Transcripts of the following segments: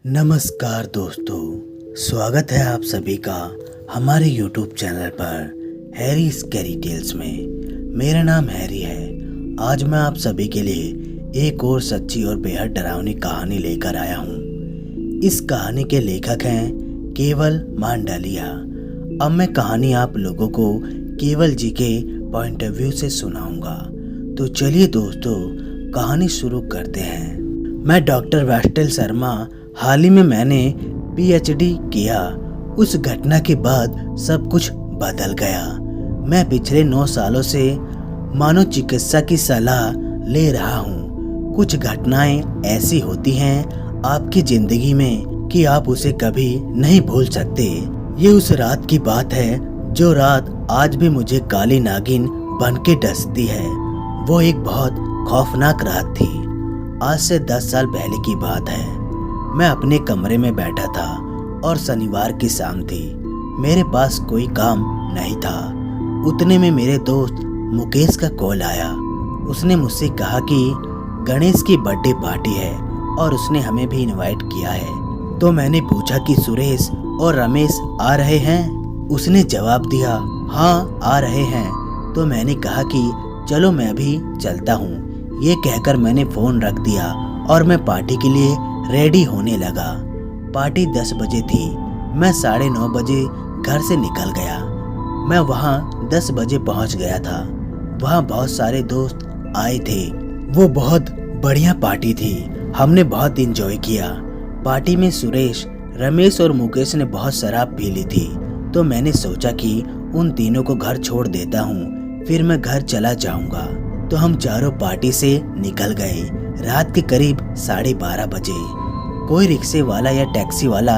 नमस्कार दोस्तों, स्वागत है आप सभी का हमारे YouTube चैनल पर हैरी स्कैरी टेल्स में। मेरा नाम हैरी है। आज मैं आप सभी के लिए एक और सच्ची और बेहद डरावनी कहानी लेकर आया हूँ। इस कहानी के लेखक हैं केवल मांडलिया। अब मैं कहानी आप लोगों को केवल जी के पॉइंट ऑफ व्यू से सुनाऊंगा। तो चलिए दोस्तों, कहानी शुरू करते हैं। मैं डॉक्टर वेस्टेल शर्मा। हाल ही में मैंने पीएचडी किया। उस घटना के बाद सब कुछ बदल गया। मैं पिछले 9 सालों से मनोचिकित्सा की सलाह ले रहा हूँ। कुछ घटनाएं ऐसी होती हैं आपकी जिंदगी में कि आप उसे कभी नहीं भूल सकते। ये उस रात की बात है जो रात आज भी मुझे काली नागिन बन के डसती है। वो एक बहुत खौफनाक रात थी। आज से 10 साल पहले की बात है। मैं अपने कमरे में बैठा था और शनिवार की शाम थी। मेरे पास कोई काम नहीं था। उतने में मेरे दोस्त मुकेश का कॉल आया। उसने मुझसे कहा कि गणेश की बर्थडे पार्टी है और उसने हमें भी इनवाइट किया है। तो मैंने पूछा कि सुरेश और रमेश आ रहे हैं। उसने जवाब दिया, हाँ आ रहे हैं। तो मैंने कहा कि चलो मैं भी चलता हूँ। ये कहकर मैंने फ़ोन रख दिया और मैं पार्टी के लिए रेडी होने लगा। पार्टी 10 बजे थी। मैं 9:30 बजे घर से निकल गया। मैं वहाँ 10 बजे पहुँच गया था। वहाँ बहुत सारे दोस्त आए थे। वो बहुत बढ़िया पार्टी थी। हमने बहुत एंजॉय किया। पार्टी में सुरेश, रमेश और मुकेश ने बहुत शराब पी ली थी। तो मैंने सोचा कि उन तीनों को घर छोड़ देता हूँ, फिर मैं घर चला जाऊँगा। तो हम चारों पार्टी से निकल गए। रात के करीब 12:30 बजे। कोई रिक्शे वाला या टैक्सी वाला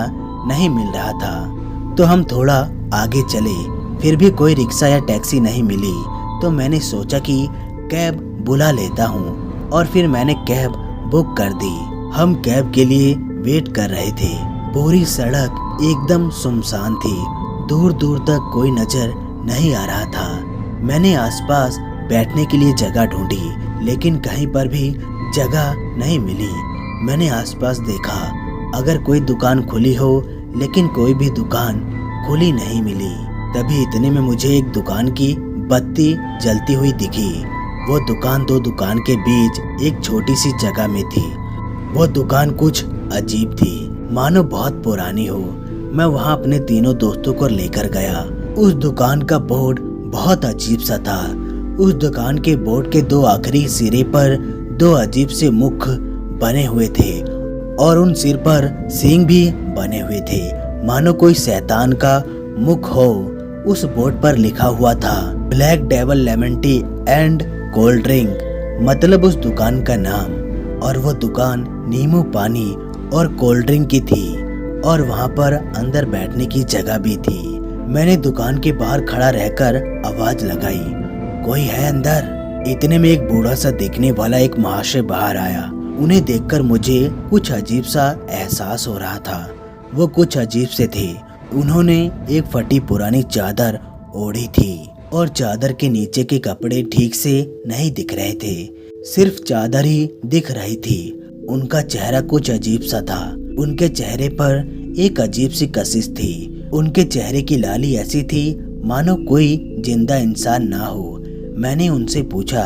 नहीं मिल रहा था। तो हम थोड़ा आगे चले, फिर भी कोई रिक्शा या टैक्सी नहीं मिली। तो मैंने सोचा कि कैब बुला लेता हूँ और फिर मैंने कैब बुक कर दी। हम कैब के लिए वेट कर रहे थे। पूरी सड़क एकदम सुनसान थी। दूर दूर तक कोई नजर नहीं आ रहा था। मैंने आसपास बैठने के लिए जगह ढूंढी, लेकिन कहीं पर भी जगह नहीं मिली। मैंने आसपास देखा, अगर कोई दुकान खुली हो, लेकिन कोई भी दुकान खुली नहीं मिली। तभी इतने में मुझे एक दुकान की बत्ती जलती हुई दिखी। वो दुकान 2 दुकान के बीच एक छोटी सी जगह में थी। वो दुकान कुछ अजीब थी, मानो बहुत पुरानी हो। मैं वहाँ अपने तीनों दोस्तों को लेकर गया। उस दुकान का बोर्ड बहुत अजीब सा था। उस दुकान के बोर्ड के 2 आखिरी सिरे पर 2 अजीब से मुख बने हुए थे और उन सिर पर सींग भी बने हुए थे, मानो कोई शैतान का मुख हो। उस बोर्ड पर लिखा हुआ था black devil lemon tea and cold drink, मतलब उस दुकान का नाम। और वो दुकान नींबू पानी और कोल्ड ड्रिंक की थी और वहाँ पर अंदर बैठने की जगह भी थी। मैंने दुकान के बाहर खड़ा रहकर आवाज लगाई, कोई है अंदर? इतने में एक बूढ़ा सा दिखने वाला एक महाशय बाहर आया। उन्हें देखकर मुझे कुछ अजीब सा एहसास हो रहा था। वो कुछ अजीब से थे। उन्होंने एक फटी पुरानी चादर ओढ़ी थी और चादर के नीचे के कपड़े ठीक से नहीं दिख रहे थे, सिर्फ चादर ही दिख रही थी। उनका चेहरा कुछ अजीब सा था। उनके चेहरे पर एक अजीब सी कशिश थी। उनके चेहरे की लाली ऐसी थी मानो कोई जिंदा इंसान ना हो। मैंने उनसे पूछा,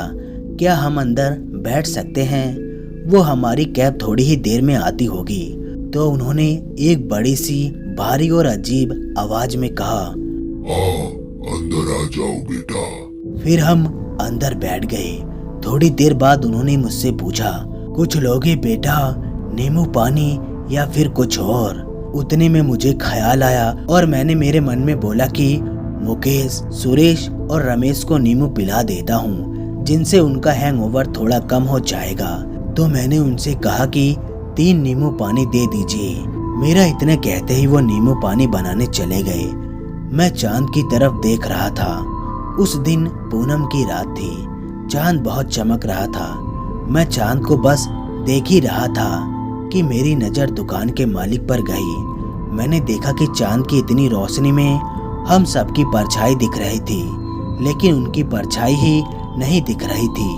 क्या हम अंदर बैठ सकते हैं? वो हमारी कैब थोड़ी ही देर में आती होगी। तो उन्होंने एक बड़ी सी भारी और अजीब आवाज में कहा, हाँ अंदर आ जाओ बेटा। फिर हम अंदर बैठ गए। थोड़ी देर बाद उन्होंने मुझसे पूछा, कुछ लोगे बेटा, नींबू पानी या फिर कुछ और? उतने में मुझे ख्याल आया और मैंने मेरे मन में बोला कि मुकेश, सुरेश और रमेश को नींबू पिला देता हूँ, जिनसे उनका हैंगओवर थोड़ा कम हो जाएगा। तो मैंने उनसे कहा कि 3 नींबू पानी दे दीजिए। मेरा इतने कहते ही वो नींबू पानी बनाने चले गए। मैं चांद की तरफ देख रहा था। उस दिन पूनम की रात थी। चांद बहुत चमक रहा था। मैं चांद को बस देख ही रहा था कि मेरी नज़र दुकान के मालिक पर गई। मैंने देखा कि चांद की इतनी रोशनी में हम सबकी परछाई दिख रही थी, लेकिन उनकी परछाई ही नहीं दिख रही थी।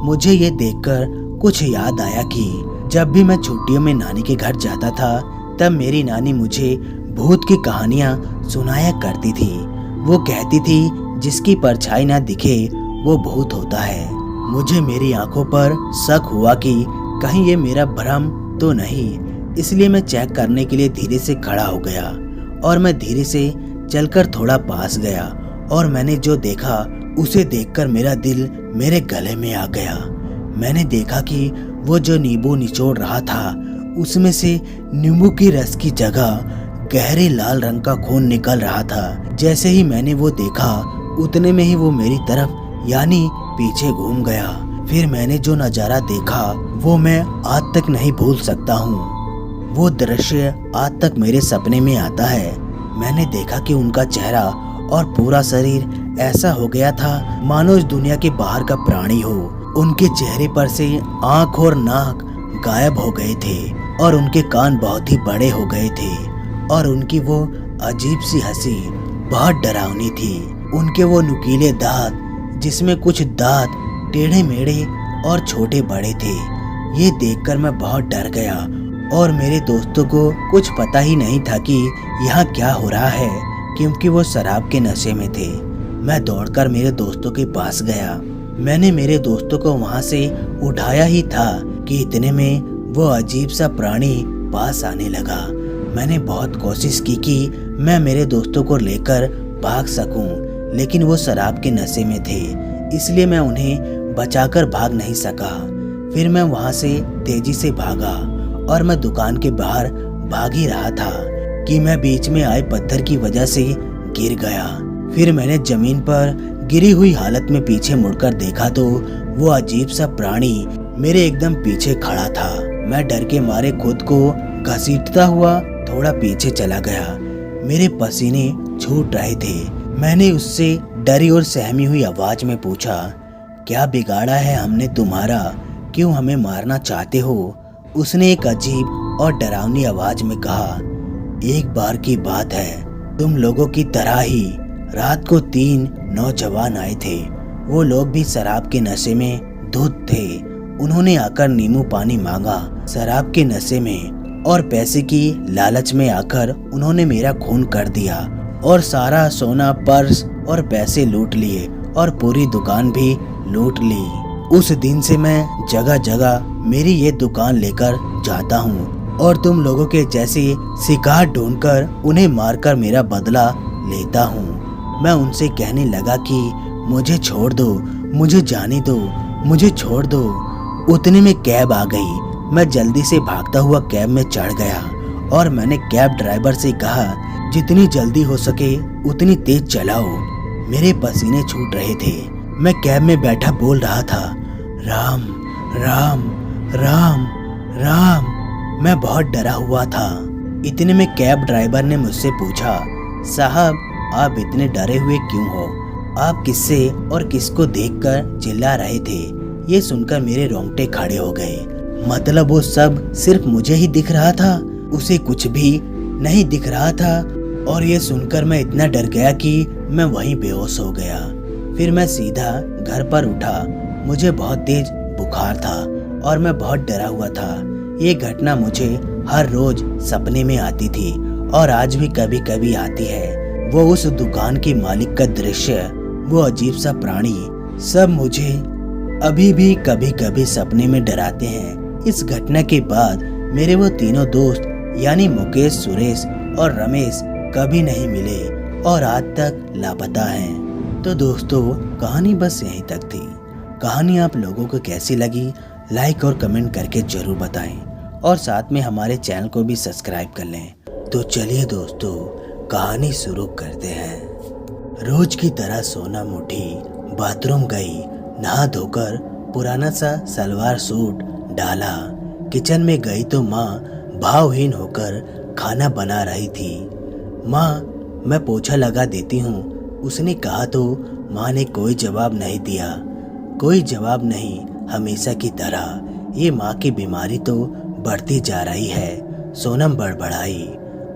मुझे ये देखकर कुछ याद आया कि जब भी मैं छुट्टियों में नानी के घर जाता था, तब मेरी नानी मुझे भूत की कहानियाँ सुनाया करती थी। वो कहती थी जिसकी परछाई ना दिखे वो भूत होता है। मुझे मेरी आंखों पर शक हुआ कि कहीं ये मेरा भ्रम तो नहीं, इसलिए मैं चेक करने के लिए धीरे से खड़ा हो गया और मैं धीरे से चलकर थोड़ा पास गया और मैंने जो देखा उसे देखकर मेरा दिल मेरे गले में आ गया। मैंने देखा कि वो जो नींबू निचोड़ रहा था उसमें से नींबू की रस की जगह गहरे लाल रंग का खून निकल रहा था। जैसे ही मैंने वो देखा उतने में ही वो मेरी तरफ यानी पीछे घूम गया। फिर मैंने जो नजारा देखा वो मैं आज तक नहीं भूल सकता हूँ। वो दृश्य आज तक मेरे सपने में आता है। मैंने देखा कि उनका चेहरा और पूरा शरीर ऐसा हो गया था मानो इस दुनिया के बाहर का प्राणी हो। उनके चेहरे पर से आंख और नाक गायब हो गए थे और उनके कान बहुत ही बड़े हो गए थे और उनकी वो अजीब सी हंसी बहुत डरावनी थी। उनके वो नुकीले दांत जिसमें कुछ दांत टेढ़े मेढ़े और छोटे बड़े थे। ये देखकर मैं बहुत डर गया और मेरे दोस्तों को कुछ पता ही नहीं था कि यहाँ क्या हो रहा है, क्योंकि वो शराब के नशे में थे। मैं दौड़कर मेरे दोस्तों के पास गया। मैंने मेरे दोस्तों को वहाँ से उठाया ही था कि इतने में वो अजीब सा प्राणी पास आने लगा। मैंने बहुत कोशिश की कि मैं मेरे दोस्तों को लेकर भाग सकूं, लेकिन वो शराब के नशे में थे, इसलिए मैं उन्हें बचाकर भाग नहीं सका। फिर मैं वहाँ से तेजी से भागा और मैं दुकान के बाहर भाग ही रहा था कि मैं बीच में आए पत्थर की वजह से गिर गया। फिर मैंने जमीन पर गिरी हुई हालत में पीछे मुड़कर देखा तो वो अजीब सा प्राणी मेरे एकदम पीछे खड़ा था। मैं डर के मारे खुद को घसीटता हुआ थोड़ा पीछे चला गया। मेरे पसीने छूट रहे थे। मैंने उससे डरी और सहमी हुई आवाज में पूछा, क्या बिगाड़ा है हमने तुम्हारा, क्यों हमें मारना चाहते हो? उसने एक अजीब और डरावनी आवाज में कहा, एक बार की बात है, तुम लोगों की तरह ही रात को 3 नौजवान आए थे। वो लोग भी शराब के नशे में धुत थे। उन्होंने आकर नींबू पानी मांगा। शराब के नशे में और पैसे की लालच में आकर उन्होंने मेरा खून कर दिया और सारा सोना, पर्स और पैसे लूट लिए और पूरी दुकान भी लूट ली। उस दिन से मैं जगह जगह मेरी ये दुकान लेकर जाता हूँ और तुम लोगों के जैसे शिकार ढूंढकर उन्हें मारकर मेरा बदला लेता हूँ। मैं उनसे कहने लगा कि मुझे छोड़ दो, मुझे जाने दो, मुझे छोड़ दो। उतने में कैब आ गई। मैं जल्दी से भागता हुआ कैब में चढ़ गया और मैंने कैब ड्राइवर से कहा, जितनी जल्दी हो सके उतनी तेज चलाओ। मेरे पसीने छूट रहे थे। मैं कैब में बैठा बोल रहा था, राम राम राम राम। मैं बहुत डरा हुआ था। इतने में कैब ड्राइवर ने मुझसे पूछा, साहब आप इतने डरे हुए क्यों हो? आप किससे और किसको देखकर चिल्ला रहे थे? ये सुनकर मेरे रोंगटे खड़े हो गए। मतलब वो सब सिर्फ मुझे ही दिख रहा था, उसे कुछ भी नहीं दिख रहा था। और ये सुनकर मैं इतना डर गया कि मैं वहीं बेहोश हो गया। फिर मैं सीधा घर पर उठा। मुझे बहुत तेज बुखार था और मैं बहुत डरा हुआ था। ये घटना मुझे हर रोज सपने में आती थी और आज भी कभी कभी आती है। वो उस दुकान के मालिक का दृश्य, वो अजीब सा प्राणी, सब मुझे अभी भी कभी कभी सपने में डराते हैं। इस घटना के बाद मेरे वो तीनों दोस्त यानी मुकेश, सुरेश और रमेश कभी नहीं मिले और आज तक लापता हैं। तो दोस्तों कहानी बस यहीं तक थी। कहानी आप लोगों को कैसी लगी लाइक और कमेंट करके जरूर बताएं और साथ में हमारे चैनल को भी सब्सक्राइब कर लें। तो चलिए दोस्तों कहानी शुरू करते हैं। रोज की तरह सोनम उठी, बाथरूम गई, नहा धोकर पुराना सा सलवार सूट डाला। किचन में गई तो माँ भावहीन होकर खाना बना रही थी। माँ मैं पोछा लगा देती हूँ, उसने कहा तो माँ ने कोई जवाब नहीं दिया। कोई जवाब नहीं, हमेशा की तरह। ये माँ की बीमारी तो बढ़ती जा रही है, सोनम बड़बड़ाई।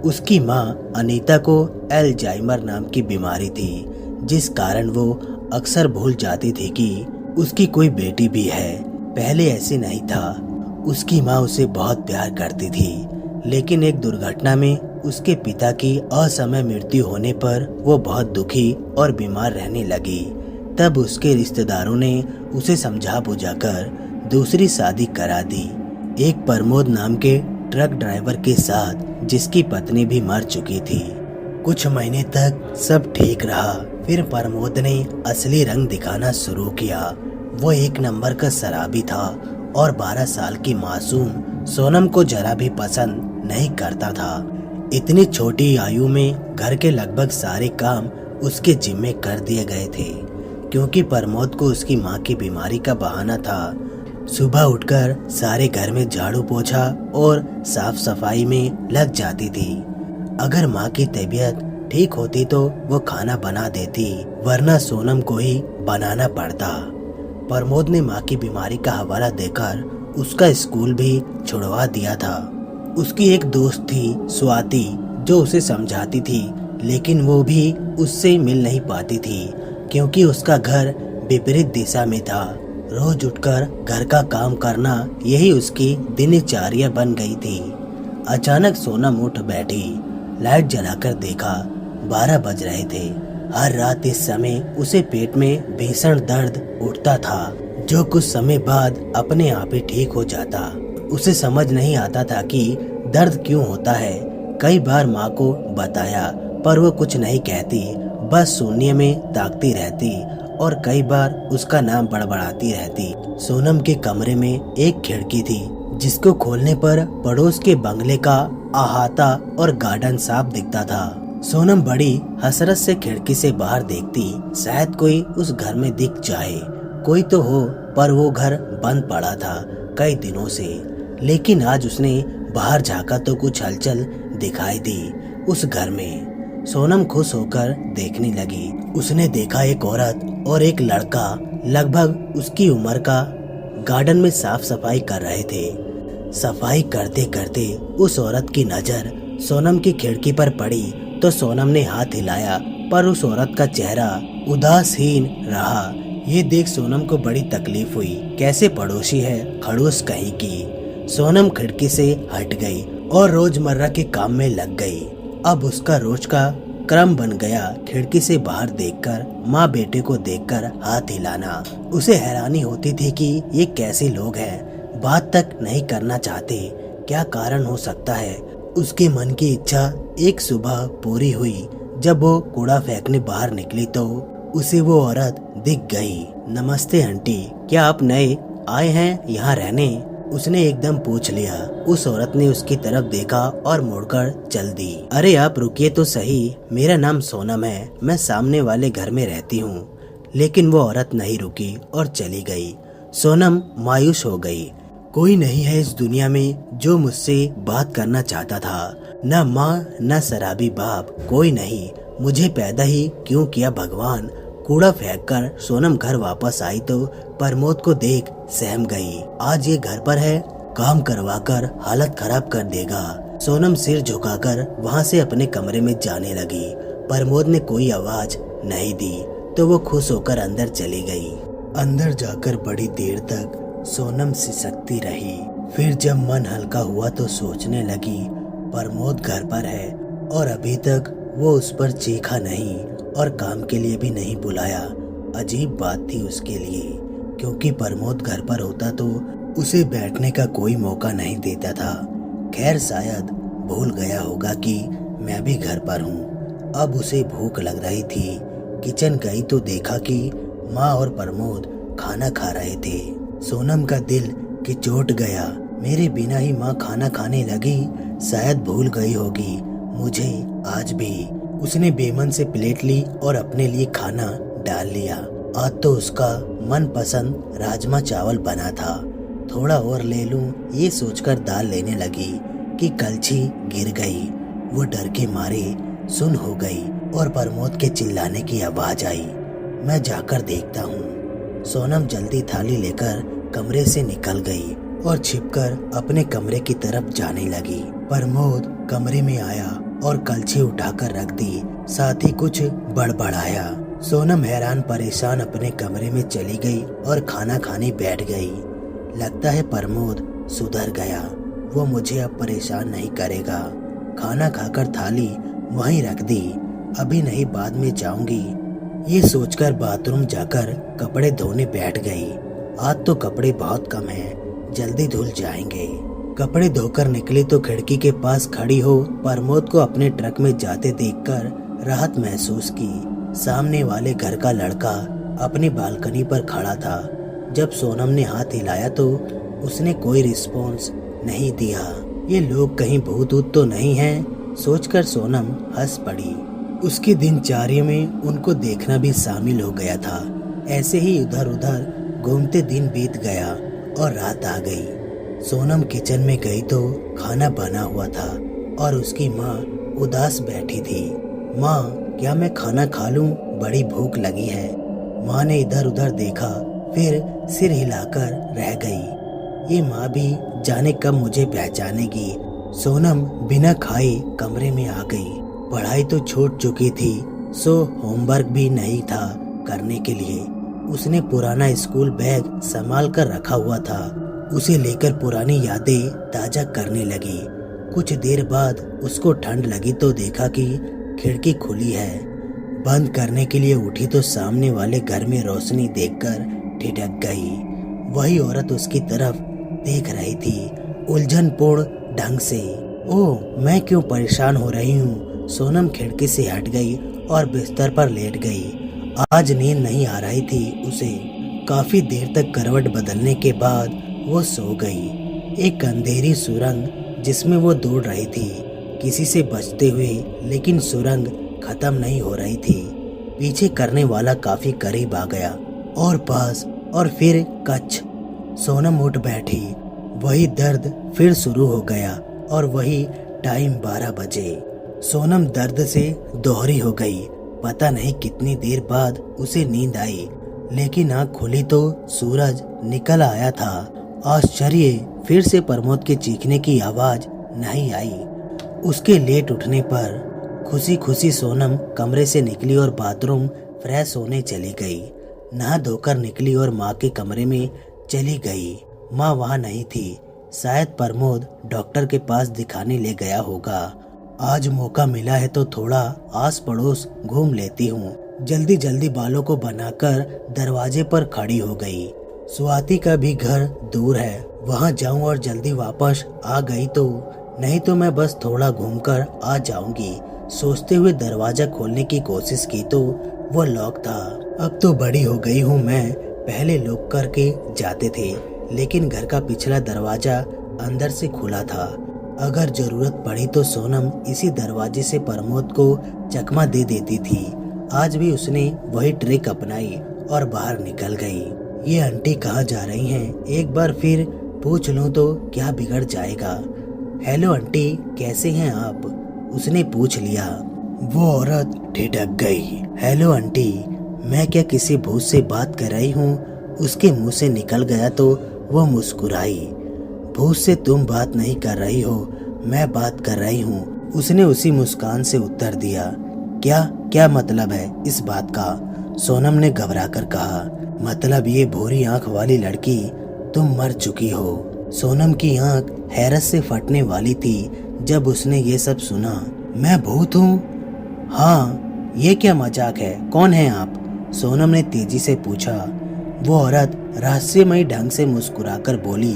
उसकी माँ अनीता को अल्जाइमर नाम की बीमारी थी, जिस कारण वो अक्सर भूल जाती थी कि उसकी कोई बेटी भी है। पहले ऐसे नहीं था। उसकी माँ उसे बहुत प्यार करती थी, लेकिन एक दुर्घटना में उसके पिता की असमय मृत्यु होने पर वो बहुत दुखी और बीमार रहने लगी। तब उसके रिश्तेदारों ने उसे समझा बुझाकर दूसरी शादी करा दी, एक प्रमोद नाम के ट्रक ड्राइवर के साथ, जिसकी पत्नी भी मर चुकी थी। कुछ महीने तक सब ठीक रहा। फिर प्रमोद ने असली रंग दिखाना शुरू किया। वो एक नंबर का शराबी था और 12 साल की मासूम सोनम को जरा भी पसंद नहीं करता था। इतनी छोटी आयु में घर के लगभग सारे काम उसके जिम्मे कर दिए गए थे, क्योंकि प्रमोद को उसकी माँ की बीमारी का बहाना था। सुबह उठकर सारे घर में झाड़ू पोछा और साफ सफाई में लग जाती थी। अगर माँ की तबीयत ठीक होती तो वो खाना बना देती, वरना सोनम को ही बनाना पड़ता। प्रमोद ने माँ की बीमारी का हवाला देकर उसका स्कूल भी छुड़वा दिया था। उसकी एक दोस्त थी स्वाति, जो उसे समझाती थी, लेकिन वो भी उससे मिल नहीं पाती थी, क्योंकि उसका घर विपरीत दिशा में था। रोज उठकर घर का काम करना यही उसकी दिनचर्या बन गई थी। अचानक सोनम उठ बैठी। लाइट जलाकर देखा 12 बज रहे थे। हर रात इस समय उसे पेट में भीषण दर्द उठता था, जो कुछ समय बाद अपने आप ही ठीक हो जाता। उसे समझ नहीं आता था कि दर्द क्यों होता है। कई बार माँ को बताया, पर वो कुछ नहीं कहती, बस शून्य में ताकती रहती और कई बार उसका नाम बड़बड़ाती रहती। सोनम के कमरे में एक खिड़की थी, जिसको खोलने पर पड़ोस के बंगले का अहाता और गार्डन साफ दिखता था। सोनम बड़ी हसरत से खिड़की से बाहर देखती, शायद कोई उस घर में दिख जाए, कोई तो हो, पर वो घर बंद पड़ा था कई दिनों से। लेकिन आज उसने बाहर झांका तो कुछ हलचल दिखाई दी उस घर में। सोनम खुश होकर देखने लगी। उसने देखा एक औरत और एक लड़का लगभग उसकी उम्र का गार्डन में साफ सफाई कर रहे थे। सफाई करते करते उस औरत की नजर सोनम की खिड़की पर पड़ी तो सोनम ने हाथ हिलाया, पर उस औरत का चेहरा उदासीन रहा। ये देख सोनम को बड़ी तकलीफ हुई। कैसे पड़ोसी है, खड़ूस कहीं की। सोनम खिड़की से हट गई और रोजमर्रा के काम में लग गई। अब उसका रोज का क्रम बन गया खिड़की से बाहर देखकर माँ बेटे को देखकर हाथ हिलाना। उसे हैरानी होती थी कि ये कैसे लोग हैं, बात तक नहीं करना चाहते, क्या कारण हो सकता है। उसके मन की इच्छा एक सुबह पूरी हुई। जब वो कूड़ा फेंकने बाहर निकली तो उसे वो औरत दिख गई। नमस्ते आंटी, क्या आप नए आए हैं यहाँ रहने? उसने एकदम पूछ लिया। उस औरत ने उसकी तरफ देखा और मुड़कर चल दी। अरे आप रुकिए तो सही, मेरा नाम सोनम है, मैं सामने वाले घर में रहती हूँ। लेकिन वो औरत नहीं रुकी और चली गई। सोनम मायूस हो गई। कोई नहीं है इस दुनिया में जो मुझसे बात करना चाहता था, न माँ न शराबी बाप, कोई नहीं। मुझे पैदा ही क्यों किया भगवान। कूड़ा फेंककर सोनम घर वापस आई तो प्रमोद को देख सहम गई। आज ये घर पर है, काम करवाकर हालत खराब कर देगा। सोनम सिर झुकाकर वहाँ से अपने कमरे में जाने लगी। प्रमोद ने कोई आवाज नहीं दी तो वो खुश होकर अंदर चली गई। अंदर जाकर बड़ी देर तक सोनम सिसकती रही। फिर जब मन हल्का हुआ तो सोचने लगी, प्रमोद घर पर है और अभी तक वो उस पर चीखा नहीं और काम के लिए भी नहीं बुलाया। अजीब बात थी उसके लिए, क्योंकि प्रमोद घर पर होता तो उसे बैठने का कोई मौका नहीं देता था। खैर शायद भूल गया होगा कि मैं भी घर पर हूँ। अब उसे भूख लग रही थी। किचन गई तो देखा कि माँ और प्रमोद खाना खा रहे थे। सोनम का दिल किचोट गया। मेरे बिना ही माँ खाना खाने लगी, शायद भूल गई होगी मुझे आज भी। उसने बेमन से प्लेट ली और अपने लिए खाना डाल लिया। आज तो उसका मनपसंद राजमा चावल बना था। थोड़ा और ले लूं, ये सोचकर दाल लेने लगी कि कलछी गिर गई। वो डर के मारे सुन हो गई और प्रमोद के चिल्लाने की आवाज आई। मैं जाकर देखता हूँ। सोनम जल्दी थाली लेकर कमरे से निकल गई और छिपकर अपने कमरे की तरफ जाने लगी। प्रमोद कमरे में आया और कलछी उठाकर रख दी, साथ ही कुछ बड़बड़ाया। सोनम हैरान परेशान अपने कमरे में चली गई और खाना खाने बैठ गई। लगता है प्रमोद सुधर गया। वो मुझे अब परेशान नहीं करेगा। खाना खाकर थाली वहीं रख दी। अभी नहीं, बाद में जाऊंगी। ये सोचकर बाथरूम जाकर कपड़े धोने बैठ गई। आज तो कपड़े बहुत कम हैं, जल्दी धुल जाएंगे। कपड़े धोकर निकली तो खिड़की के पास खड़ी हो प्रमोद को अपने ट्रक में जाते देखकर राहत महसूस की। सामने वाले घर का लड़का अपनी बालकनी पर खड़ा था। जब सोनम ने हाथ हिलाया तो उसने कोई रिस्पॉन्स नहीं दिया। ये लोग कहीं भूत ऊत तो नहीं हैं, सोचकर सोनम हंस पड़ी। उसकी दिनचर्या में उनको देखना भी शामिल हो गया था। ऐसे ही इधर उधर घूमते दिन बीत गया और रात आ गई। सोनम किचन में गई तो खाना बना हुआ था और उसकी माँ उदास बैठी थी। माँ, क्या मैं खाना खा लूं? बड़ी भूख लगी है। माँ ने इधर उधर देखा, फिर सिर हिलाकर रह गई। ये माँ भी जाने कब मुझे पहचानेगी। सोनम बिना खाए कमरे में आ गई। पढ़ाई तो छूट चुकी थी, सो होमवर्क भी नहीं था करने के लिए। उसने पुराना स्कूल बैग संभाल कर रखा हुआ था। उसे लेकर पुरानी यादें ताजा करने लगी। कुछ देर बाद उसको ठंड लगी तो देखा कि खिड़की खुली है। बंद करने के लिए उठी तो सामने वाले घर में रोशनी देखकर ठिठक गई। वही औरत उसकी तरफ देख रही थी, उलझनपूर्ण ढंग से। ओह, मैं क्यों परेशान हो रही हूँ? सोनम खिड़की से हट गई और बिस्तर पर लेट गई। आज नींद नहीं आ रही थी उसे। काफी देर तक करवट बदलने के बाद वो सो गई। एक अंधेरी सुरंग जिसमें वो दौड़ रही थी किसी से बचते हुए, लेकिन सुरंग खत्म नहीं हो रही थी। पीछे करने वाला काफी करीब आ गया और पास, और फिर कच। सोनम उठ बैठी। वही दर्द फिर शुरू हो गया और वही टाइम 12 बजे। सोनम दर्द से दोहरी हो गई। पता नहीं कितनी देर बाद उसे नींद आई, लेकिन आँख खुली तो सूरज निकल आया था। आश्चर्य, फिर से प्रमोद के चीखने की आवाज नहीं आई। उसके लेट उठने पर खुशी खुशी सोनम कमरे से निकली और बाथरूम फ्रेश होने चली गई। नहा धोकर निकली और माँ के कमरे में चली गई। माँ वहाँ नहीं थी। शायद प्रमोद डॉक्टर के पास दिखाने ले गया होगा। आज मौका मिला है तो थोड़ा आस पड़ोस घूम लेती हूँ। जल्दी जल्दी बालों को बनाकर दरवाजे पर खड़ी हो गई। स्वाति का भी घर दूर है, वहाँ जाऊँ और जल्दी वापस आ गई तो, नहीं तो मैं बस थोड़ा घूमकर आ जाऊंगी। सोचते हुए दरवाजा खोलने की कोशिश की तो वो लॉक था। अब तो बड़ी हो गई हूँ मैं, पहले लॉक करके जाते थे, लेकिन घर का पिछला दरवाजा अंदर से खुला था। अगर जरूरत पड़ी तो सोनम इसी दरवाजे से प्रमोद को चकमा दे देती थी। आज भी उसने वही ट्रिक अपनाई और बाहर निकल गई। ये आंटी कहाँ जा रही हैं? एक बार फिर पूछ लूं तो क्या बिगड़ जाएगा। हेलो आंटी, कैसे हैं आप? उसने पूछ लिया। वो औरत ठिठक गई। हेलो आंटी, मैं क्या किसी भूत से बात कर रही हूँ? उसके मुंह से निकल गया तो वो मुस्कुराई। भूत से तुम बात नहीं कर रही हो, मैं बात कर रही हूँ। उसने उसी मुस्कान से उत्तर दिया। क्या क्या मतलब है इस बात का? सोनम ने घबरा कर कहा। मतलब ये भूरी आंख वाली लड़की, तुम मर चुकी हो। सोनम की आंख हैरत से फटने वाली थी जब उसने ये सब सुना। मैं भूत हूँ? हाँ, ये क्या मजाक है? कौन है आप? सोनम ने तेजी से पूछा। वो औरत रहस्यमयी ढंग से मुस्कुराकर बोली,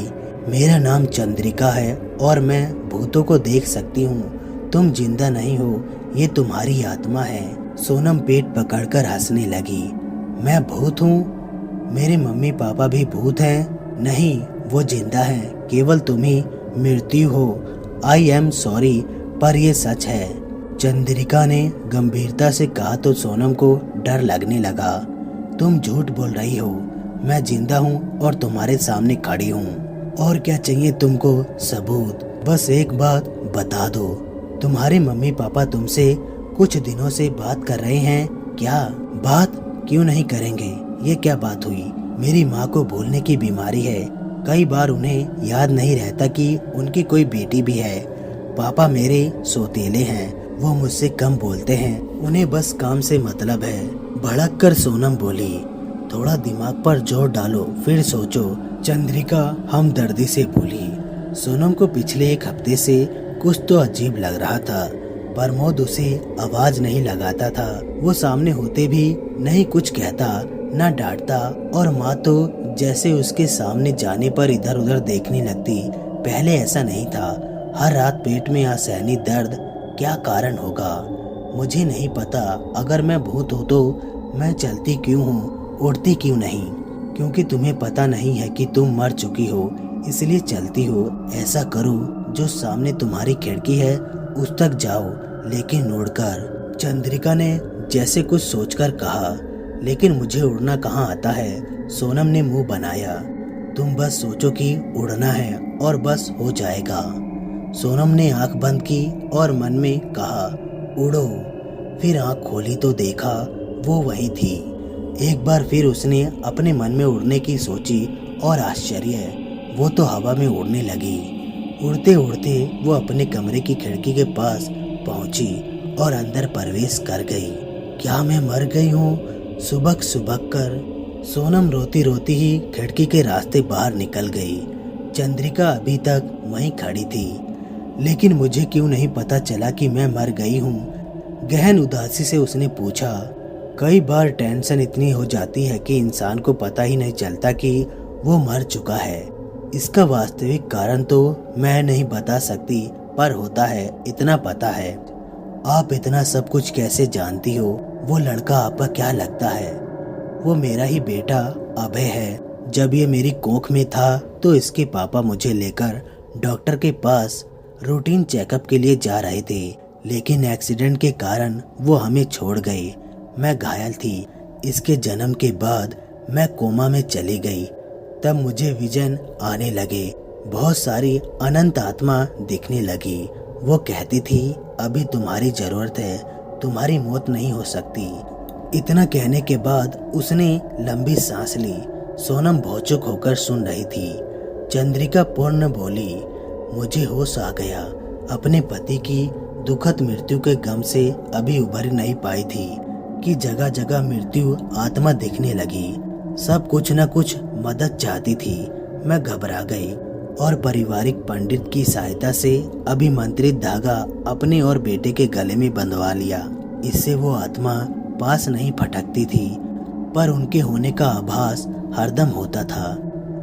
मेरा नाम चंद्रिका है और मैं भूतों को देख सकती हूँ। तुम जिंदा नहीं हो, ये तुम्हारी आत्मा है। सोनम पेट पकड़कर हंसने लगी। मैं भूत हूँ? मेरे मम्मी पापा भी भूत हैं? नहीं, वो जिंदा हैं, केवल तुम ही मृत्यु हो। आई एम सॉरी, पर ये सच है। चंद्रिका ने गंभीरता से कहा तो सोनम को डर लगने लगा। तुम झूठ बोल रही हो, मैं जिंदा हूँ और तुम्हारे सामने खड़ी हूँ। और क्या चाहिए तुमको? सबूत। बस एक बात बता दो, तुम्हारे मम्मी पापा तुमसे कुछ दिनों से बात कर रहे हैं क्या? बात क्यों नहीं करेंगे? ये क्या बात हुई? मेरी माँ को भूलने की बीमारी है। कई बार उन्हें याद नहीं रहता कि उनकी कोई बेटी भी है। पापा मेरे सौतेले हैं, वो मुझसे कम बोलते हैं, उन्हें बस काम से मतलब है। भड़क कर सोनम बोली। थोड़ा दिमाग पर जोर डालो, फिर सोचो। चंद्रिका हमदर्दी से बोली। सोनम को पिछले एक हफ्ते से कुछ तो अजीब लग रहा था। प्रमोद उसे आवाज नहीं लगाता था। वो सामने होते भी नहीं कुछ कहता, ना डांटता, और माँ तो जैसे उसके सामने जाने पर इधर उधर देखने लगती। पहले ऐसा नहीं था। हर रात पेट में असहनीय दर्द, क्या कारण होगा मुझे नहीं पता। अगर मैं भूत हूँ तो मैं चलती क्यों हूँ, उड़ती क्यों नहीं? क्योंकि तुम्हें पता नहीं है कि तुम मर चुकी हो, इसलिए चलती हो। ऐसा करो, जो सामने तुम्हारी खिड़की है उस तक जाओ, लेकिन उड़कर। चंद्रिका ने जैसे कुछ सोचकर कहा। लेकिन मुझे उड़ना कहाँ आता है? सोनम ने मुंह बनाया। तुम बस सोचो कि उड़ना है और बस हो जाएगा। सोनम ने आंख बंद की और मन में कहा, उड़ो। फिर आंख खोली तो देखा वो वहीं थी। एक बार फिर उसने अपने मन में उड़ने की सोची और आश्चर्य, वो तो हवा में उड़ने लगी। उड़ते उड़ते वो अपने कमरे की खिड़की के पास पहुंची और अंदर प्रवेश कर गई। क्या मैं मर गई हूँ? सुबक सुबक कर सोनम रोती रोती ही खिड़की के रास्ते बाहर निकल गई। चंद्रिका अभी तक वहीं खड़ी थी। लेकिन मुझे क्यों नहीं पता चला कि मैं मर गई हूँ? गहन उदासी से उसने पूछा। कई बार टेंशन इतनी हो जाती है कि इंसान को पता ही नहीं चलता कि वो मर चुका है। इसका वास्तविक कारण तो मैं नहीं बता सकती, पर होता है, इतना पता है। आप इतना सब कुछ कैसे जानती हो? वो लड़का आपका क्या लगता है? वो मेरा ही बेटा अभय है। जब ये मेरी कोख में था तो इसके पापा मुझे लेकर डॉक्टर के पास रूटीन चेकअप के लिए जा रहे थे, लेकिन एक्सीडेंट के कारण वो हमें छोड़ गए। मैं घायल थी। इसके जन्म के बाद मैं कोमा में चली गई। तब मुझे विजन आने लगे। बहुत सारी अनंत आत्मा दिखने लगी। वो कहती थी, अभी तुम्हारी जरूरत है, तुम्हारी मौत नहीं हो सकती। इतना कहने के बाद उसने लंबी सांस ली। सोनम भौचुक होकर सुन रही थी। चंद्रिका पूर्ण बोली, मुझे होश आ गया। अपने पति की दुखद मृत्यु के गम से अभी उभर नहीं पाई थी कि जगह जगह मृत्यु आत्मा दिखने लगी। सब कुछ न कुछ मदद चाहती थी। मैं घबरा गई और पारिवारिक पंडित की सहायता से अभिमंत्रित धागा अपने और बेटे के गले में बंधवा लिया। इससे वो आत्मा पास नहीं फटकती थी, पर उनके होने का आभास हरदम होता था।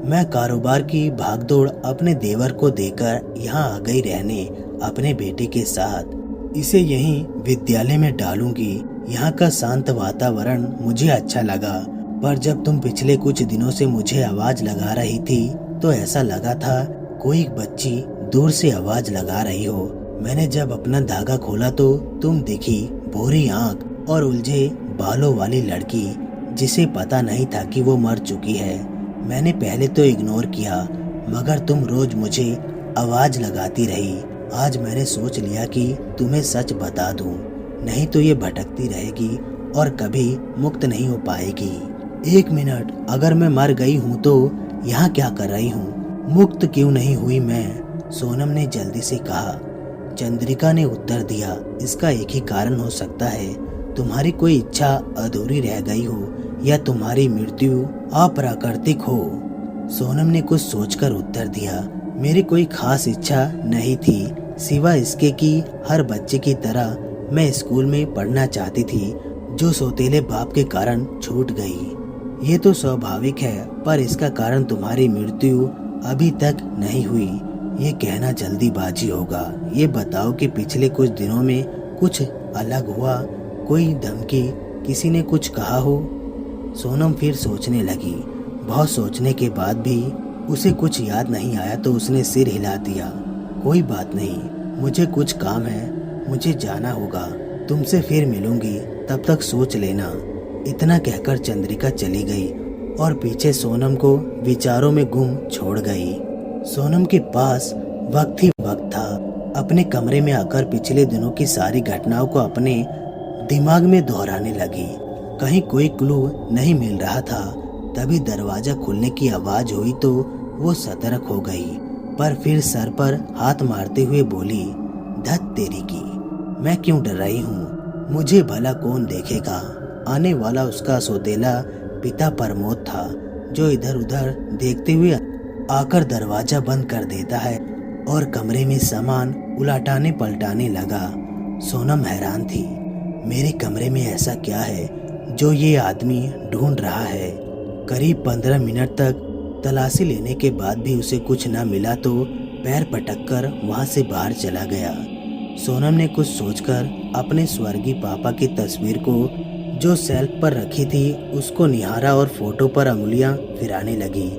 मैं कारोबार की भागदौड़ अपने देवर को देकर यहाँ आ गई रहने अपने बेटे के साथ। इसे यहीं विद्यालय में डालूंगी। यहाँ का शांत वातावरण मुझे अच्छा लगा, पर जब तुम पिछले कुछ दिनों से मुझे आवाज लगा रही थी तो ऐसा लगा था कोई बच्ची दूर से आवाज लगा रही हो। मैंने जब अपना धागा खोला तो तुम दिखी, भूरी आंख और उलझे बालों वाली लड़की, जिसे पता नहीं था कि वो मर चुकी है। मैंने पहले तो इग्नोर किया, मगर तुम रोज मुझे आवाज लगाती रही। आज मैंने सोच लिया कि तुम्हें सच बता दूं, नहीं तो ये भटकती रहेगी और कभी मुक्त नहीं हो पाएगी। 1 मिनट, अगर मैं मर गई हूँ तो यहाँ क्या कर रही हूँ? मुक्त क्यों नहीं हुई मैं? सोनम ने जल्दी से कहा। चंद्रिका ने उत्तर दिया, इसका एक ही कारण हो सकता है, तुम्हारी कोई इच्छा अधूरी रह गई हो या तुम्हारी मृत्यु अप्राकृतिक हो। सोनम ने कुछ सोचकर उत्तर दिया, मेरी कोई खास इच्छा नहीं थी, सिवा इसके कि हर बच्चे की तरह मैं स्कूल में पढ़ना चाहती थी, जो सौतेले बाप के कारण छूट गई। ये तो स्वाभाविक है, पर इसका कारण तुम्हारी मृत्यु अभी तक नहीं हुई, ये कहना जल्दीबाजी होगा। ये बताओ कि पिछले कुछ दिनों में कुछ अलग हुआ? कोई धमकी, किसी ने कुछ कहा हो? सोनम फिर सोचने लगी। बहुत सोचने के बाद भी उसे कुछ याद नहीं आया तो उसने सिर हिला दिया। कोई बात नहीं, मुझे कुछ काम है, मुझे जाना होगा, तुमसे फिर मिलूंगी, तब तक सोच लेना। इतना कहकर चंद्रिका चली गई और पीछे सोनम को विचारों में गुम छोड़ गई। सोनम के पास वक्त ही वक्त था। अपने कमरे में आकर पिछले दिनों की सारी घटनाओं को अपने दिमाग में दोहराने लगी। कहीं कोई क्लू नहीं मिल रहा था। तभी दरवाजा खुलने की आवाज हुई तो वो सतर्क हो गई, पर फिर सर पर हाथ मारते हुए बोली, धत तेरी की, मैं क्यों डर रही हूँ? मुझे भला कौन देखेगा? आने वाला उसका सौतेला पिता प्रमोद था, जो इधर उधर देखते हुए आकर दरवाजा बंद कर देता है और कमरे में सामान उलटाने पलटाने लगा। सोनम हैरान थी। मेरे कमरे में ऐसा क्या है जो ये आदमी ढूंढ रहा है। करीब 15 मिनट तक तलाशी लेने के बाद भी उसे कुछ न मिला तो पैर पटककर वहां से बाहर चला गया। सोनम ने कुछ सोचकर अपने स्वर्गीय पापा की तस्वीर को जो शेल्फ पर रखी थी उसको निहारा और फोटो पर अंगुलियां फिराने लगी।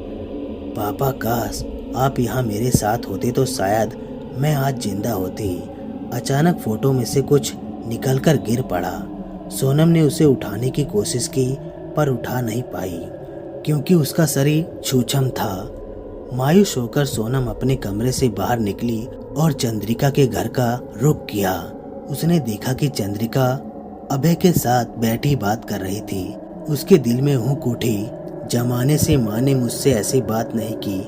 पापा, काश आप यहाँ मेरे साथ होते तो शायद मैं आज जिंदा होती। अचानक फोटो में से कुछ निकलकर गिर पड़ा। सोनम ने उसे उठाने की कोशिश की पर उठा नहीं पाई क्योंकि उसका शरीर छूछम था। मायूस होकर सोनम अपने कमरे से बाहर निकली और चंद्रिका के घर का रुख किया। उसने देखा कि चंद्रिका अभय के साथ बैठी बात कर रही थी। उसके दिल में हुक उठी, जमाने से माँ ने मुझसे ऐसी बात नहीं की।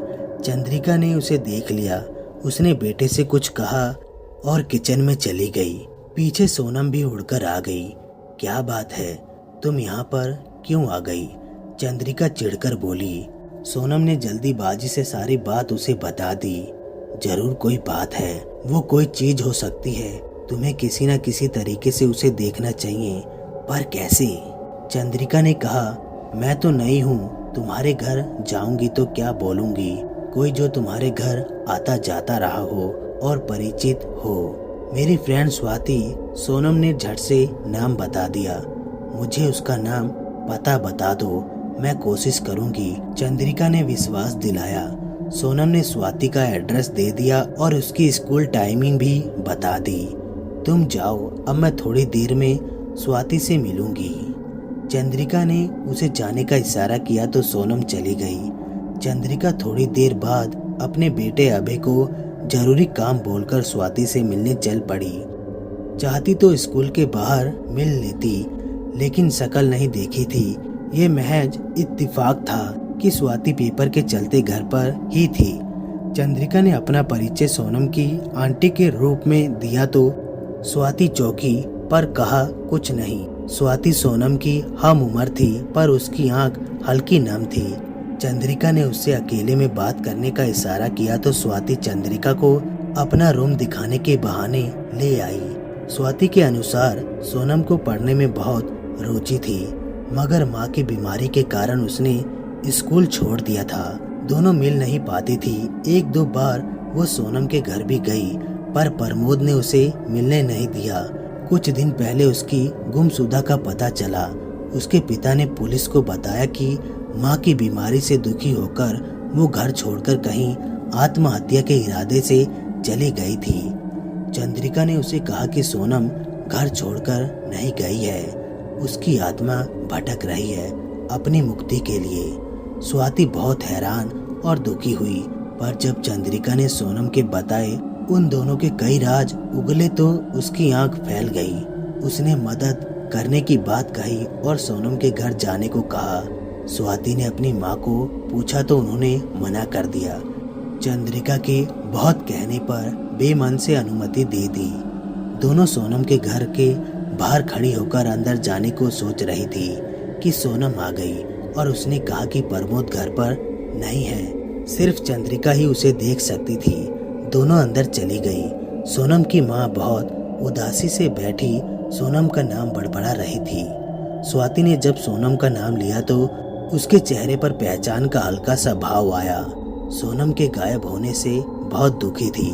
चंद्रिका ने उसे देख लिया। उसने बेटे से कुछ कहा और किचन में चली गई। पीछे सोनम भी उड़कर आ गई। क्या बात है, तुम यहाँ पर क्यों आ गई? चंद्रिका चिढ़कर बोली। सोनम ने जल्दीबाजी से सारी बात उसे बता दी। जरूर कोई बात है, वो कोई चीज हो सकती है। तुम्हें किसी न किसी तरीके से उसे देखना चाहिए, पर कैसे? चंद्रिका ने कहा, मैं तो नई हूँ, तुम्हारे घर जाऊंगी तो क्या बोलूंगी? कोई जो तुम्हारे घर आता जाता रहा हो और परिचित हो। मेरी फ्रेंड स्वाति। सोनम ने झट से नाम बता दिया। मुझे उसका नाम पता बता दो, मैं कोशिश करूंगी। चंद्रिका ने विश्वास दिलाया। सोनम ने स्वाति का एड्रेस दे दिया और उसकी स्कूल टाइमिंग भी बता दी। तुम जाओ, अब मैं थोड़ी देर में स्वाति से मिलूंगी। चंद्रिका ने उसे जाने का इशारा किया तो सोनम चली गई। चंद्रिका थोड़ी देर बाद अपने बेटे अभय को जरूरी काम बोलकर स्वाति से मिलने चल पड़ी। चाहती तो स्कूल के बाहर मिल लेती, लेकिन शक्ल नहीं देखी थी। ये महज इत्तेफाक था कि स्वाति पेपर के चलते घर पर ही थी। चंद्रिका ने अपना परिचय सोनम की आंटी के रूप में दिया तो स्वाति चौंकी पर कहा कुछ नहीं। स्वाति सोनम की हम उम्र थी पर उसकी आंख हल्की नम थी। चंद्रिका ने उससे अकेले में बात करने का इशारा किया तो स्वाति चंद्रिका को अपना रूम दिखाने के बहाने ले आई। स्वाति के अनुसार सोनम को पढ़ने में बहुत रुचि थी, मगर माँ की बीमारी के कारण उसने स्कूल छोड़ दिया था। दोनों मिल नहीं पाती थी। एक दो बार वो सोनम के घर भी गई पर प्रमोद ने उसे मिलने नहीं दिया। कुछ दिन पहले उसकी गुमशुदा का पता चला। उसके पिता ने पुलिस को बताया कि माँ की बीमारी से दुखी होकर वो घर छोड़कर कहीं आत्महत्या के इरादे से चली गई थी। चंद्रिका ने उसे कहा कि सोनम घर छोड़कर नहीं गई है, उसकी आत्मा भटक रही है अपनी मुक्ति के लिए। स्वाति बहुत हैरान और दुखी हुई, पर जब चंद्रिका ने सोनम के बताए उन दोनों के कई राज उगले तो उसकी आंख फैल गई। उसने मदद करने की बात कही और सोनम के घर जाने को कहा। स्वाति ने अपनी माँ को पूछा तो उन्होंने मना कर दिया। चंद्रिका के बहुत कहने पर बेमन से अनुमति दे दी। दोनों सोनम के घर के बाहर खड़ी होकर अंदर जाने को सोच रही थी कि सोनम आ गई और उसने कहा कि प्रमोद घर पर नहीं है, सिर्फ चंद्रिका ही उसे देख सकती थी। दोनों अंदर चली गई। सोनम की माँ बहुत उदासी से बैठी सोनम का नाम बड़बड़ा रही थी। स्वाति ने जब सोनम का नाम लिया तो उसके चेहरे पर पहचान का हल्का सा भाव आया। सोनम के गायब होने से बहुत दुखी थी।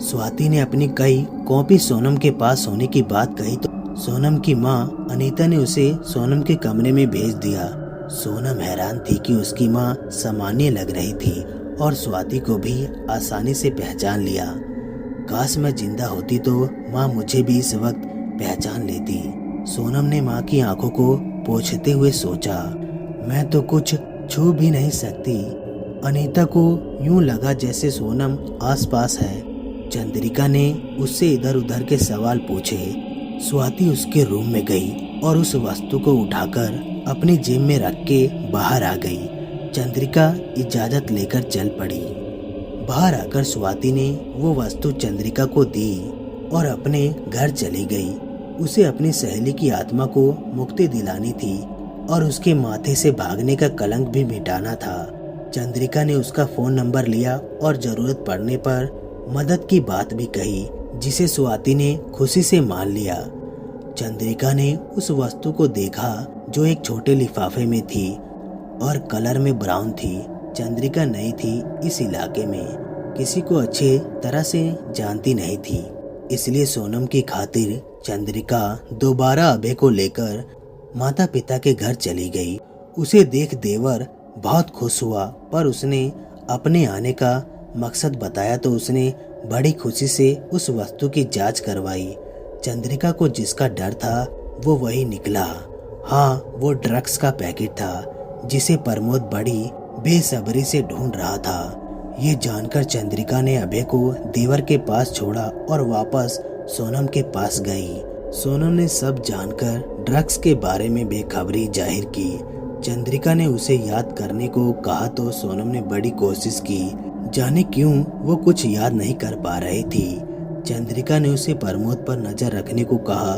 स्वाति ने अपनी कई कॉपी सोनम के पास होने की बात कही तो सोनम की माँ अनीता ने उसे सोनम के कमरे में भेज दिया। सोनम हैरान थी कि उसकी माँ सामान्य लग रही थी और स्वाति को भी आसानी से पहचान लिया। काश मैं जिंदा होती तो माँ मुझे भी इस वक्त पहचान लेती। सोनम ने माँ की आंखों को पोंछते हुए सोचा, मैं तो कुछ छू भी नहीं सकती। अनीता को यूं लगा जैसे सोनम आसपास है। चंद्रिका ने उससे इधर उधर के सवाल पूछे। स्वाति उसके रूम में गई और उस वस्तु को उठाकर अपनी जेब में रख के बाहर आ गई। चंद्रिका इजाजत लेकर चल पड़ी। बाहर आकर स्वाति ने वो वस्तु चंद्रिका को दी और अपने घर चली गई। उसे अपनी सहेली की आत्मा को मुक्ति दिलानी थी और उसके माथे से भागने का कलंक भी मिटाना था। चंद्रिका ने उसका फोन नंबर लिया और जरूरत पड़ने पर मदद की बात भी कही, जिसे स्वाति ने खुशी से मान लिया। चंद्रिका ने उस वस्तु को देखा जो एक छोटे लिफाफे में थी और कलर में ब्राउन थी। चंद्रिका नई थी इस इलाके में, किसी को अच्छे तरह से जानती नहीं थी, इसलिए सोनम की खातिर चंद्रिका दोबारा अभय को लेकर माता पिता के घर चली गई। उसे देख देवर बहुत खुश हुआ, पर उसने अपने आने का मकसद बताया तो उसने बड़ी खुशी से उस वस्तु की जांच करवाई। चंद्रिका को जिसका डर था वो वही निकला। हाँ, वो ड्रग्स का पैकेट था जिसे प्रमोद बड़ी बेसब्री से ढूंढ रहा था। ये जानकर चंद्रिका ने अभय को देवर के पास छोड़ा और वापस सोनम के पास गई। सोनम ने सब जानकर ड्रग्स के बारे में बेखबरी जाहिर की। चंद्रिका ने उसे याद करने को कहा तो सोनम ने बड़ी कोशिश की, जाने क्यों वो कुछ याद नहीं कर पा रही थी। चंद्रिका ने उसे प्रमोद पर नजर रखने को कहा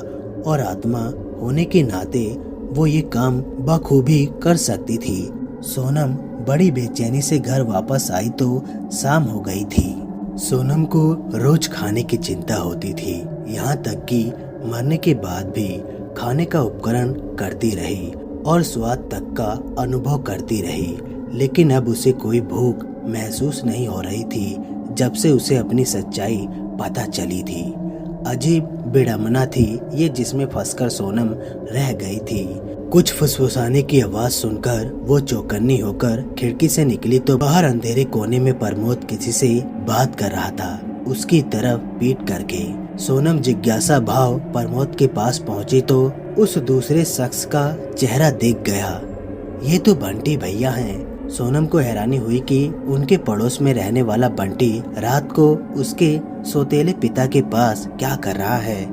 और आत्मा होने के नाते वो ये काम बखूबी कर सकती थी। सोनम बड़ी बेचैनी से घर वापस आई तो शाम हो गई थी। सोनम को रोज खाने की चिंता होती थी, यहाँ तक कि मरने के बाद भी खाने का उपकरण करती रही और स्वाद तक का अनुभव करती रही, लेकिन अब उसे कोई भूख महसूस नहीं हो रही थी जब से उसे अपनी सच्चाई पता चली थी। अजीब विडंबना थी ये जिसमें फंसकर सोनम रह गई थी। कुछ फुसफुसाने की आवाज सुनकर वो चौकन्नी होकर खिड़की से निकली तो बाहर अंधेरे कोने में प्रमोद किसी से बात कर रहा था, उसकी तरफ पीठ करके। सोनम जिज्ञासा भाव प्रमोद के पास पहुंची तो उस दूसरे शख्स का चेहरा दिख गया। ये तो बंटी भैया हैं। सोनम को हैरानी हुई कि उनके पड़ोस में रहने वाला बंटी रात को उसके सौतेले पिता के पास क्या कर रहा है।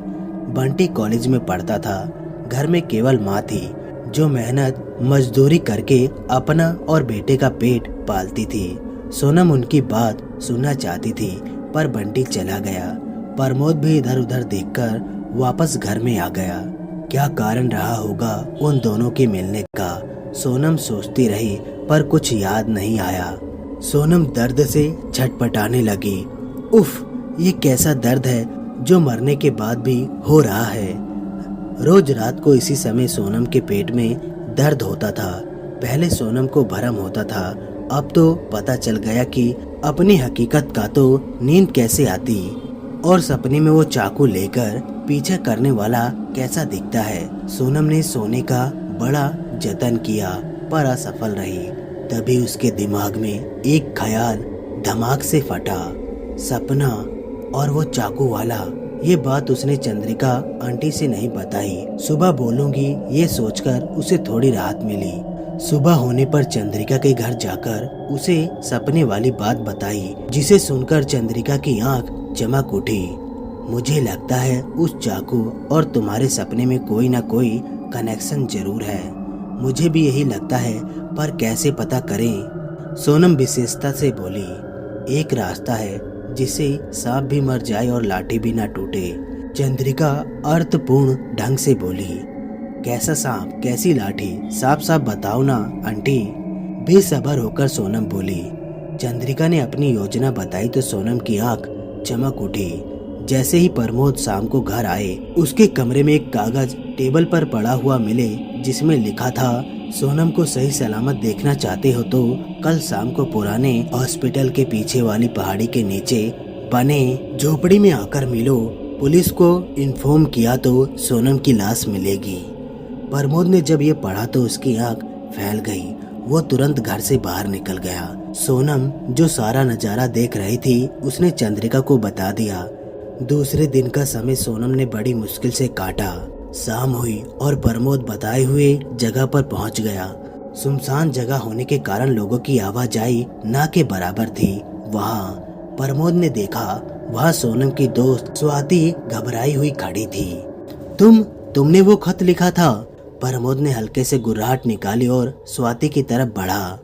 बंटी कॉलेज में पढ़ता था, घर में केवल माँ थी जो मेहनत मजदूरी करके अपना और बेटे का पेट पालती थी। सोनम उनकी बात सुनना चाहती थी पर बंटी चला गया। प्रमोद भी इधर उधर देखकर वापस घर में आ गया। क्या कारण रहा होगा उन दोनों के मिलने का, सोनम सोचती रही पर कुछ याद नहीं आया। सोनम दर्द से छटपटाने लगी। उफ, ये कैसा दर्द है जो मरने के बाद भी हो रहा है। रोज रात को इसी समय सोनम के पेट में दर्द होता था। पहले सोनम को भ्रम होता था, अब तो पता चल गया कि अपनी हकीकत का तो नींद कैसे आती और सपने में वो चाकू लेकर पीछा करने वाला कैसा दिखता है। सोनम ने सोने का बड़ा जतन किया पर असफल रही। तभी उसके दिमाग में एक ख्याल धमाक से फटा, सपना और वो चाकू वाला। ये बात उसने चंद्रिका आंटी से नहीं बताई। सुबह बोलूंगी ये सोचकर उसे थोड़ी राहत मिली। सुबह होने पर चंद्रिका के घर जाकर उसे सपने वाली बात बताई, जिसे सुनकर चंद्रिका की आंख चमक उठी। मुझे लगता है उस चाकू और तुम्हारे सपने में कोई ना कोई कनेक्शन जरूर है। मुझे भी यही लगता है, पर कैसे पता करें? सोनम विशेषता से बोली। एक रास्ता है जिससे सांप भी मर जाए और लाठी भी ना टूटे। चंद्रिका अर्थपूर्ण ढंग से बोली। कैसा सांप, कैसी लाठी, साफ साफ बताओ ना आंटी। बेसब्र होकर सोनम बोली। चंद्रिका ने अपनी योजना बताई तो सोनम की आंख चमक उठी। जैसे ही प्रमोद शाम को घर आए, उसके कमरे में एक कागज टेबल पर पड़ा हुआ मिले जिसमें लिखा था, सोनम को सही सलामत देखना चाहते हो तो कल शाम को पुराने हॉस्पिटल के पीछे वाली पहाड़ी के नीचे बने झोपड़ी में आकर मिलो। पुलिस को इन्फॉर्म किया तो सोनम की लाश मिलेगी। प्रमोद ने जब ये पढ़ा तो उसकी आंख फैल गई। वो तुरंत घर से बाहर निकल गया। सोनम जो सारा नजारा देख रही थी उसने चंद्रिका को बता दिया। दूसरे दिन का समय सोनम ने बड़ी मुश्किल से काटा। शाम हुई और प्रमोद बताए हुए जगह पर पहुंच गया। सुनसान जगह होने के कारण लोगों की आवाजाही ना के बराबर थी। वहाँ प्रमोद ने देखा, वहाँ सोनम की दोस्त स्वाति घबराई हुई खड़ी थी। तुमने वो खत लिखा था? प्रमोद ने हल्के से गुर्राहट निकाली और स्वाति की तरफ बढ़ा।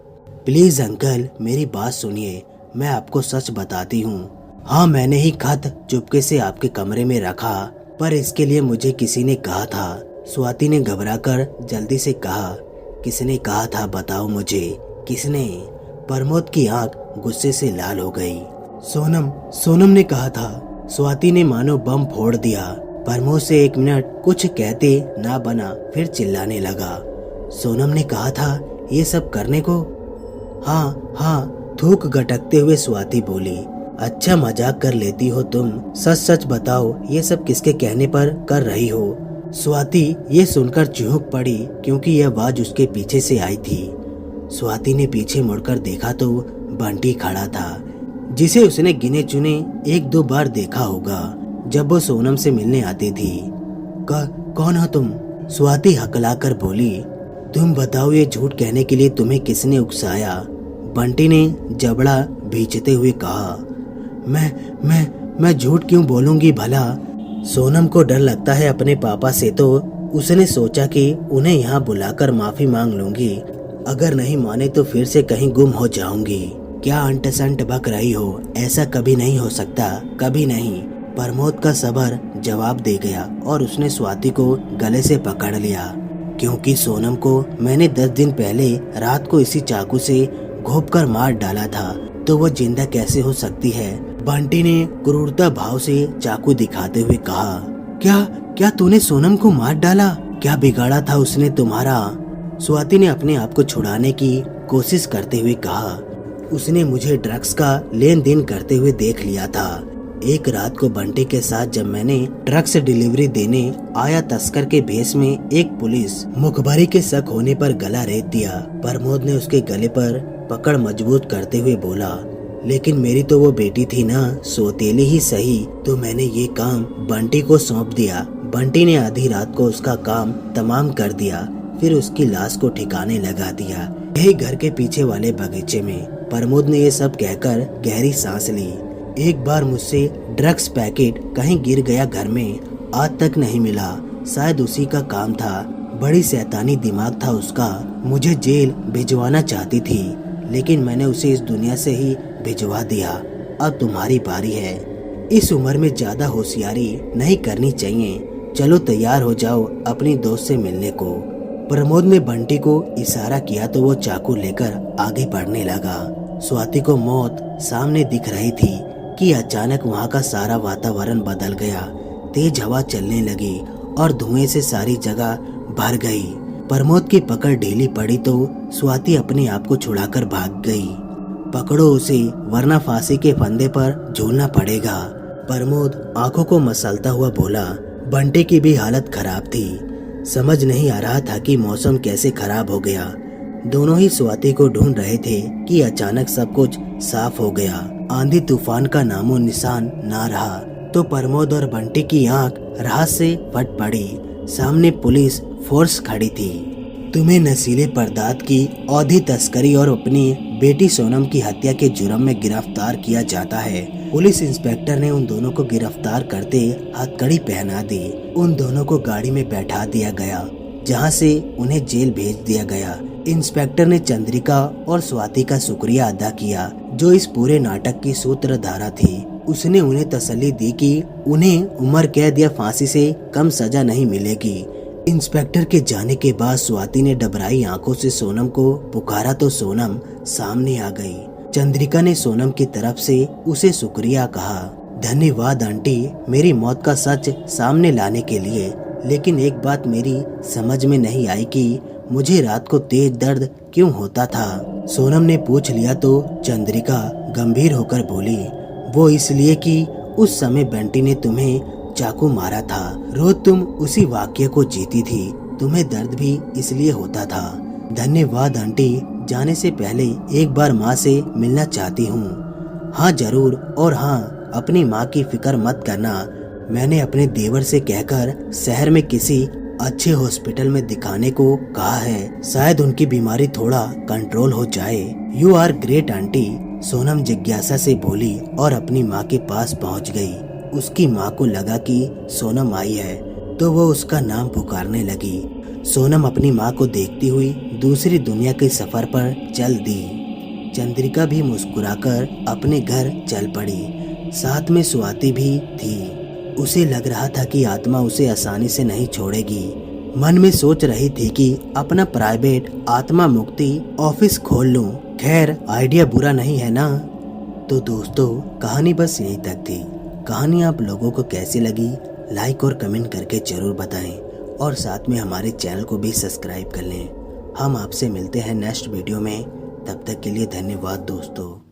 प्लीज अंकल, मेरी बात सुनिए, मैं आपको सच बताती हूँ। हाँ, मैंने ही खत चुपके से आपके कमरे में रखा, पर इसके लिए मुझे किसी ने कहा था। स्वाति ने घबराकर जल्दी से कहा। किसने कहा था, बताओ मुझे, किसने? प्रमोद की आंख गुस्से से लाल हो गई। सोनम सोनम ने कहा था। स्वाति ने मानो बम फोड़ दिया। प्रमोद से 1 मिनट कुछ कहते ना बना, फिर चिल्लाने लगा। सोनम ने कहा था ये सब करने को? हाँ हाँ, थूक गटकते हुए स्वाति बोली। अच्छा मजाक कर लेती हो तुम, सच सच बताओ ये सब किसके कहने पर कर रही हो? स्वाति ये सुनकर चौंक पड़ी, क्योंकि यह आवाज उसके पीछे से आई थी। स्वाति ने पीछे मुड़कर देखा तो बंटी खड़ा था, जिसे उसने गिने चुने 1-2 बार देखा होगा जब वो सोनम से मिलने आती थी। कौन हो तुम? स्वाति हकलाकर बोली। तुम बताओ ये झूठ कहने के लिए तुम्हें किसने उकसाया? बंटी ने जबड़ा भींचते हुए कहा। मैं झूठ क्यों बोलूंगी भला? सोनम को डर लगता है अपने पापा से, तो उसने सोचा कि उन्हें यहाँ बुलाकर माफी मांग लूंगी। अगर नहीं माने तो फिर से कहीं गुम हो जाऊंगी। क्या अंट संट बक रही हो? ऐसा कभी नहीं हो सकता, कभी नहीं। प्रमोद का सबर जवाब दे गया और उसने स्वाति को गले से पकड़ लिया, क्योंकि सोनम को मैंने 10 दिन पहले रात को इसी चाकू से घोंप कर मार डाला था, तो वो जिंदा कैसे हो सकती है? बंटी ने क्रूरता भाव से चाकू दिखाते हुए कहा। क्या तूने सोनम को मार डाला? क्या बिगाड़ा था उसने तुम्हारा? स्वाति ने अपने आप को छुड़ाने की कोशिश करते हुए कहा। उसने मुझे ड्रग्स का लेन देन करते हुए देख लिया था। एक रात को बंटी के साथ जब मैंने ड्रग्स डिलीवरी देने आया तस्कर के भेष में एक पुलिस मुखबरी के शक होने पर गला रेत दिया। प्रमोद ने उसके गले पर पकड़ मजबूत करते हुए बोला, लेकिन मेरी तो वो बेटी थी ना, सौतेली ही सही, तो मैंने ये काम बंटी को सौंप दिया। बंटी ने आधी रात को उसका काम तमाम कर दिया, फिर उसकी लाश को ठिकाने लगा दिया, यही घर के पीछे वाले बगीचे में। प्रमोद ने ये सब कहकर गहरी सांस ली। एक बार मुझसे ड्रग्स पैकेट कहीं गिर गया घर में, आज तक नहीं मिला। शायद उसी का काम था। बड़ी शैतानी दिमाग था उसका। मुझे जेल भिजवाना चाहती थी, लेकिन मैंने उसे इस दुनिया से ही भिजवा दिया। अब तुम्हारी बारी है। इस उम्र में ज्यादा होशियारी नहीं करनी चाहिए। चलो तैयार हो जाओ अपनी दोस्त से मिलने को। प्रमोद ने बंटी को इशारा किया तो वो चाकू लेकर आगे बढ़ने लगा। स्वाति को मौत सामने दिख रही थी कि अचानक वहाँ का सारा वातावरण बदल गया। तेज हवा चलने लगी और धुएं से सारी जगह भर गई। प्रमोद की पकड़ ढीली पड़ी तो स्वाति अपने आप को छुड़ाकर भाग गई। पकड़ो उसे, वरना फांसी के फंदे पर झूलना पड़ेगा। प्रमोद आंखों को मसलता हुआ बोला। बंटी की भी हालत खराब थी। समझ नहीं आ रहा था कि मौसम कैसे खराब हो गया। दोनों ही स्वाति को ढूंढ रहे थे कि अचानक सब कुछ साफ हो गया। आंधी तूफान का नामो निशान ना रहा तो प्रमोद और बंटी की आंख राहत से फट पड़ी। सामने पुलिस फोर्स खड़ी थी। तुम्हें नशीले पदार्थ की औधी तस्करी और अपनी बेटी सोनम की हत्या के जुर्म में गिरफ्तार किया जाता है। पुलिस इंस्पेक्टर ने उन दोनों को गिरफ्तार करते हथकड़ी पहना दी। उन दोनों को गाड़ी में बैठा दिया गया, जहां से उन्हें जेल भेज दिया गया। इंस्पेक्टर ने चंद्रिका और स्वाति का शुक्रिया अदा किया, जो इस पूरे नाटक की सूत्रधारा थी। उसने उन्हें तसल्ली दी कि उन्हें उम्र कैद या फांसी से कम सजा नहीं मिलेगी। इंस्पेक्टर के जाने के बाद स्वाति ने डबराई आंखों से सोनम को पुकारा तो सोनम सामने आ गई। चंद्रिका ने सोनम की तरफ से उसे शुक्रिया कहा। धन्यवाद आंटी, मेरी मौत का सच सामने लाने के लिए। लेकिन एक बात मेरी समझ में नहीं आई कि मुझे रात को तेज दर्द क्यों होता था। सोनम ने पूछ लिया तो चंद्रिका गंभीर होकर बोली, वो इसलिए कि उस समय बंटी ने तुम्हें चाकू मारा था। रोज तुम उसी वाक्य को जीती थी। तुम्हें दर्द भी इसलिए होता था। धन्यवाद आंटी। जाने से पहले एक बार माँ से मिलना चाहती हूँ। हाँ जरूर, और हाँ, अपनी माँ की फिक्र मत करना। मैंने अपने देवर से कहकर शहर में किसी अच्छे हॉस्पिटल में दिखाने को कहा है। शायद उनकी बीमारी थोड़ा कंट्रोल हो जाए। You are great aunty, Sonam जिज्ञासा से बोली और अपनी माँ के पास पहुँच गई। उसकी माँ को लगा कि सोनम आई है तो वो उसका नाम पुकारने लगी। सोनम अपनी माँ को देखती हुई दूसरी दुनिया के सफर पर चल दी। चंद्रिका भी मुस्कुराकर अपने घर चल पड़ी। साथ में स्वाति भी थी। उसे लग रहा था कि आत्मा उसे आसानी से नहीं छोड़ेगी। मन में सोच रही थी कि अपना प्राइवेट आत्मा मुक्ति ऑफिस खोल लूं। खैर, आइडिया बुरा नहीं है ना। तो दोस्तों कहानी बस यही तक थी। कहानी आप लोगों को कैसी लगी लाइक और कमेंट करके ज़रूर बताएं और साथ में हमारे चैनल को भी सब्सक्राइब कर लें। हम आपसे मिलते हैं नेक्स्ट वीडियो में, तब तक के लिए धन्यवाद दोस्तों।